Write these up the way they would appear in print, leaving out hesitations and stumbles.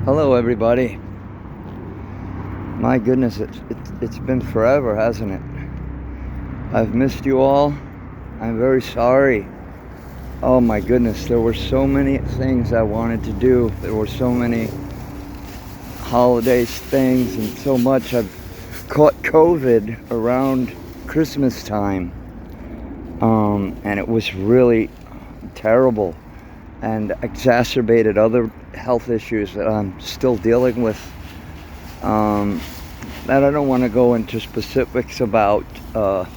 Hello, everybody. My goodness, it's been forever, hasn't it? I've missed you all. I'm very sorry. Oh my goodness, there were so many things I wanted to do. There were so many holidays things and so much. I've caught COVID around Christmas time. And it was really terrible and exacerbated other health issues that I'm still dealing with. That I don't want to go into specifics about, but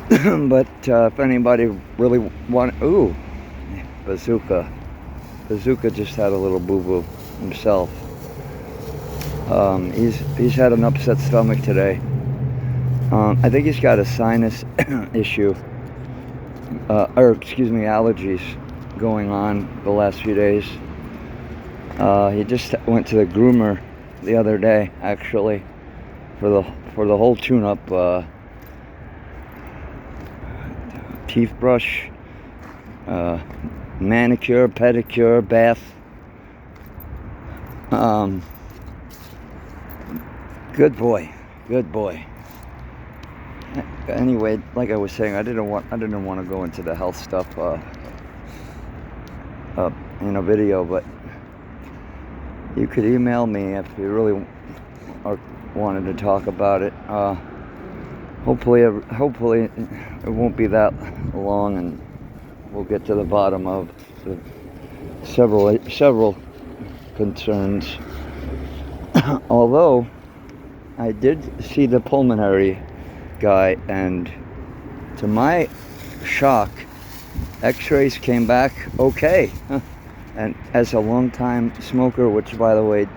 if anybody really Bazooka just had a little boo-boo himself. He's had an upset stomach today. I think he's got a sinus issue, allergies going on the last few days. He just went to the groomer the other day, actually, for the whole tune-up, teeth brush, manicure, pedicure, bath. Good boy. Anyway, like I was saying, I didn't want to go into the health stuff in a video, but you could email me if you really wanted to talk about it. Hopefully it won't be that long, and we'll get to the bottom of the several concerns. Although I did see the pulmonary guy, and to my shock, x-rays came back okay. And as a long-time smoker, which, by the way,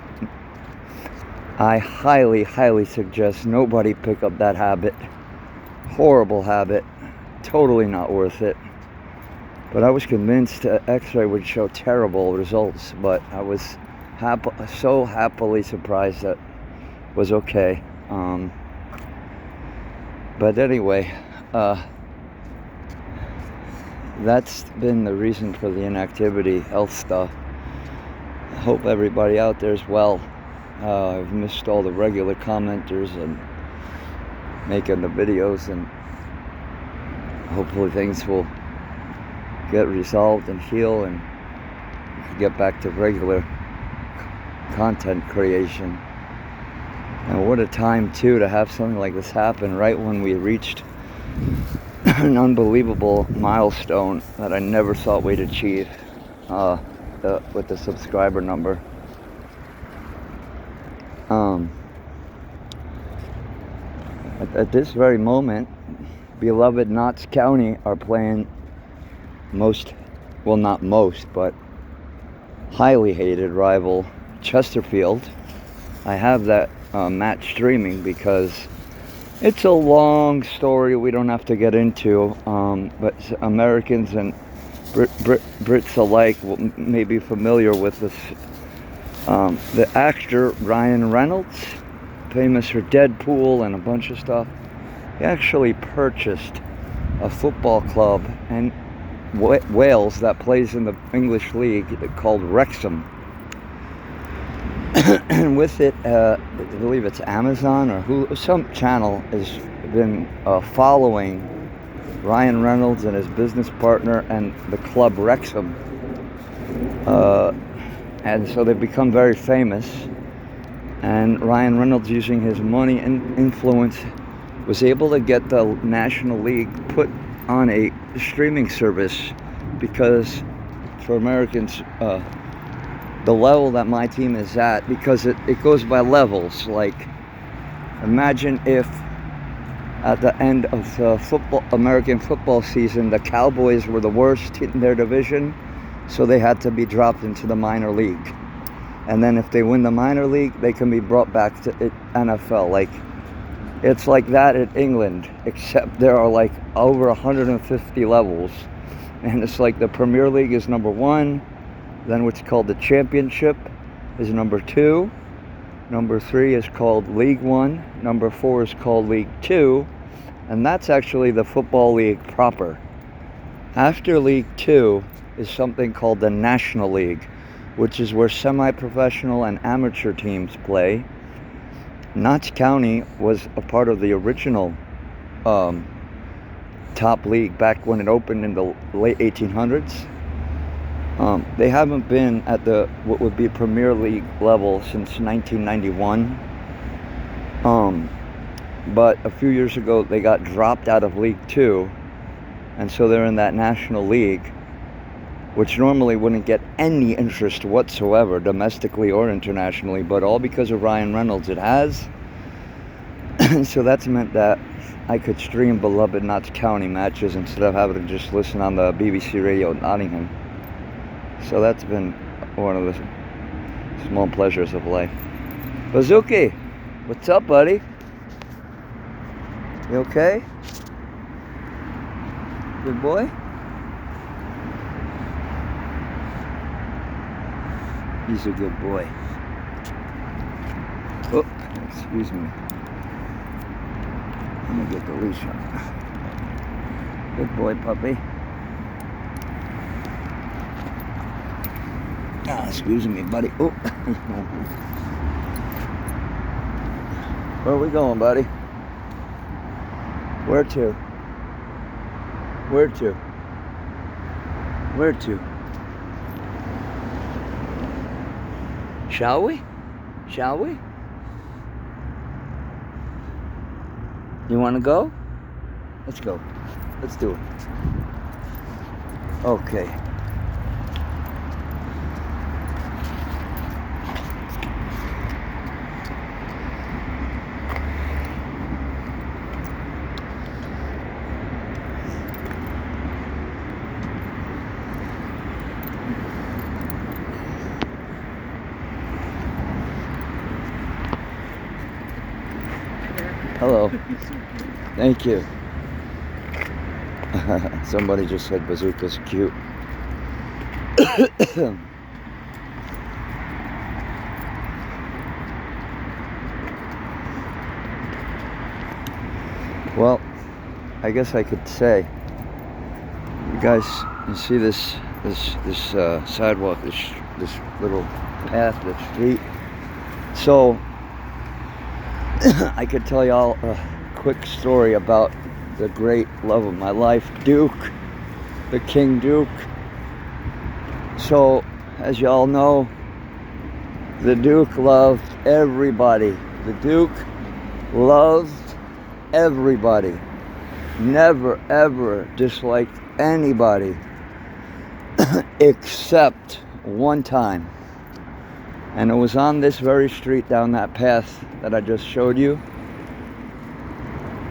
I highly suggest nobody pick up that habit. Horrible habit. Totally not worth it. But I was convinced the x-ray would show terrible results, but I was so happily surprised that it was okay. But anyway, that's been the reason for the inactivity, health stuff. I hope everybody out there is well. I've missed all the regular commenters and making the videos, and hopefully things will get resolved and heal, and we can get back to regular content creation. And what a time, too, to have something like this happen right when we reached an unbelievable milestone that I never thought we'd achieve with the subscriber number. At this very moment, beloved Notts County are playing not most, but highly hated rival Chesterfield. I have that match streaming because it's a long story we don't have to get into, but Americans and Brits alike may be familiar with this. The actor Ryan Reynolds, famous for Deadpool and a bunch of stuff, he actually purchased a football club in Wales that plays in the English league called Wrexham. And with it, I believe it's Amazon or some channel has been following Ryan Reynolds and his business partner and the club Wrexham. And so they've become very famous. And Ryan Reynolds, using his money and influence, was able to get the National League put on a streaming service, because for Americans, the level that my team is at, because it goes by levels. Like, imagine if at the end of the American football season, the Cowboys were the worst in their division, so they had to be dropped into the minor league. And then if they win the minor league, they can be brought back to NFL. Like, it's like that in England, except there are like over 150 levels. And it's like the Premier League is number 1, then what's called the Championship is number 2, number 3 is called League 1, number 4 is called League 2, and that's actually the Football League proper. After League 2 is something called the National League, which is where semi-professional and amateur teams play. Notts County was a part of the original top league back when it opened in the late 1800s. They haven't been at the what would be Premier League level since 1991. But a few years ago they got dropped out of League Two, and so they're in that National League, which normally wouldn't get any interest whatsoever, domestically or internationally, but all because of Ryan Reynolds it has. So that's meant that I could stream beloved Notts County matches instead of having to just listen on the BBC Radio in Nottingham. So that's been one of the small pleasures of life. Bazooka, what's up, buddy? You okay? Good boy? He's a good boy. Oh, excuse me. Let me get the leash on. Good boy, puppy. Ah, excuse me, buddy. Oh. Where are we going, buddy? Where to? Where to? Where to? Shall we? Shall we? You want to go? Let's go. Let's do it. Okay. Hello. Thank you. Somebody just said Bazooka's cute. Well, I guess I could say, you guys, you see this sidewalk, this little path, this street. So I could tell y'all a quick story about the great love of my life, Duke, the King Duke. So, as y'all know, the Duke loved everybody. The Duke loved everybody. Never, ever disliked anybody except one time. And it was on this very street down that path that I just showed you.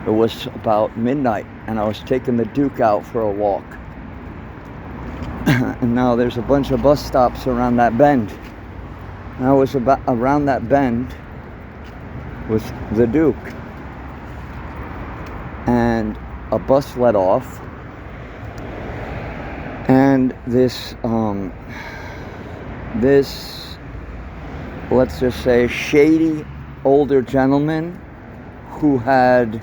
It was about midnight, and I was taking the Duke out for a walk. And now there's a bunch of bus stops around that bend. And I was about around that bend with the Duke. And a bus let off. And this, let's just say, shady older gentleman who had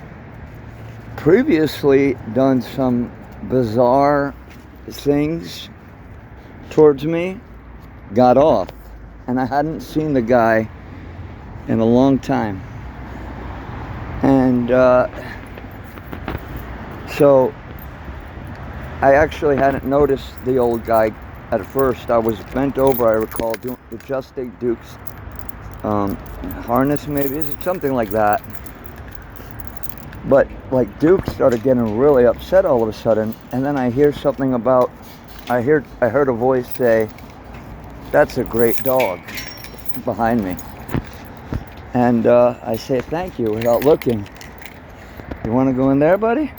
previously done some bizarre things towards me got off, and I hadn't seen the guy in a long time. And so I actually hadn't noticed the old guy at first. I was bent over, I recall, adjusting Duke's harness, maybe something like that. But like Duke started getting really upset all of a sudden, and then I hear something about, I heard a voice say, "That's a great dog," behind me. And I say thank you without looking. You want to go in there, buddy?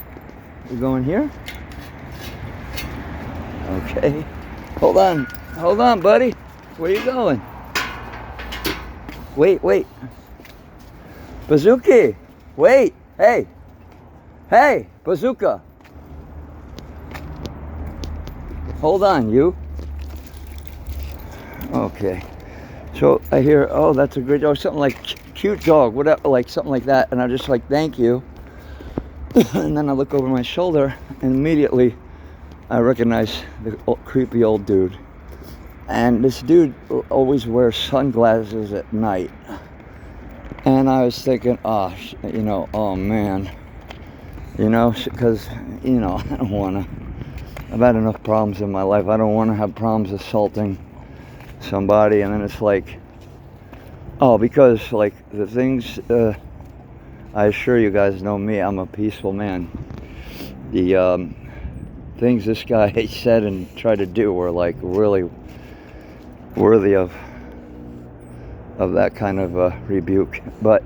You going here? Okay. Hold on, buddy. Where you going? Wait. Bazooka, wait. Hey, Bazooka. Hold on, you. Okay. So I hear, oh, that's a great dog, something like cute dog, whatever, like something like that. And I'm just like, thank you. And then I look over my shoulder, and immediately I recognize the creepy old dude. And this dude always wears sunglasses at night. And I was thinking, oh man, because, I don't want to. I've had enough problems in my life. I don't want to have problems assaulting somebody. And then it's like, because like the things, I assure you guys know me, I'm a peaceful man. The things this guy said and tried to do were like really worthy of that kind of rebuke. But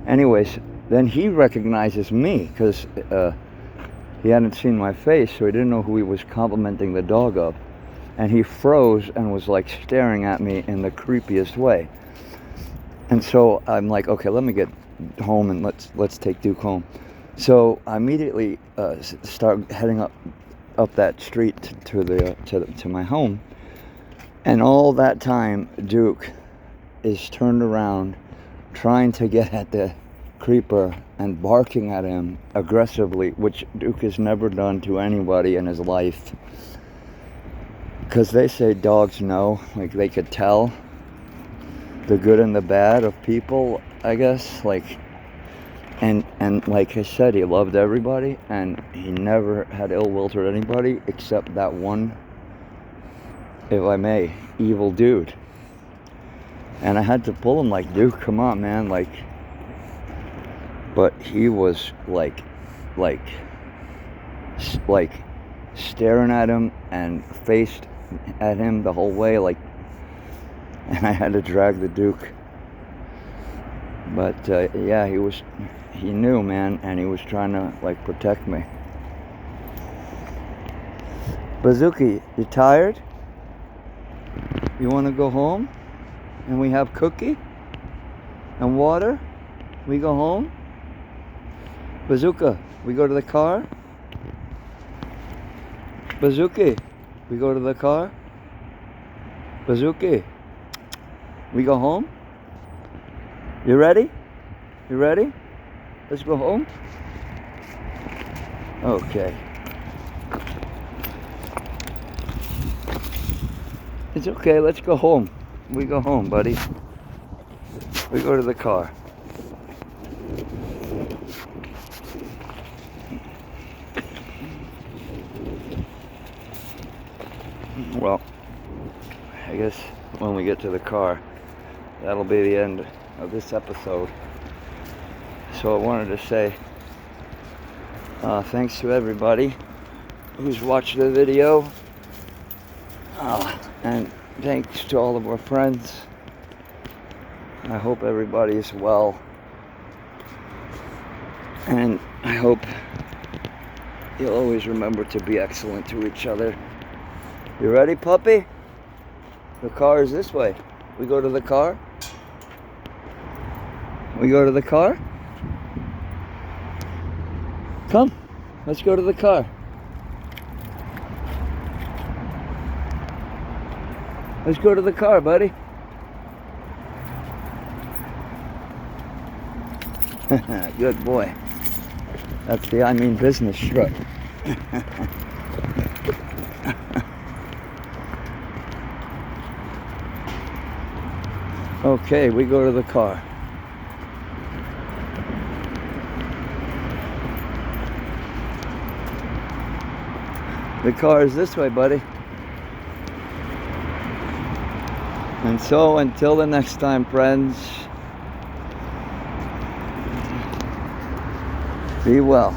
anyways, then he recognizes me because he hadn't seen my face, so he didn't know who he was complimenting the dog of. And he froze and was like staring at me in the creepiest way. And so I'm like, okay, let me get home and let's take Duke home. So I immediately start heading up that street to my home. And all that time, Duke is turned around, trying to get at the creeper and barking at him aggressively, which Duke has never done to anybody in his life. Because they say dogs know, like they could tell the good and the bad of people, I guess. Like, and like I said, he loved everybody, and he never had ill will toward anybody except that one, if I may, evil dude. And I had to pull him like, Duke, come on, man, like. But he was like staring at him and faced at him the whole way, like, and I had to drag the Duke. But yeah, he knew, man, and he was trying to like protect me. Bazooka, you tired? You want to go home? And we have cookie and water? We go home? Bazooka, we go to the car? Bazooka, we go to the car? Bazooka, we go home? You ready? You ready? Let's go home? Okay. It's okay, let's go home. We go home, buddy. We go to the car. Well, I guess when we get to the car, that'll be the end of this episode. So I wanted to say thanks to everybody who's watched the video, and thanks to all of our friends. I hope everybody is well, and I hope you'll always remember to be excellent to each other. You ready, puppy? The car is this way. We go to the car? We go to the car? Come, let's go to the car. Let's go to the car, buddy. Good boy. That's the I mean business strut. Okay, we go to the car. The car is this way, buddy. And so, until the next time, friends, be well.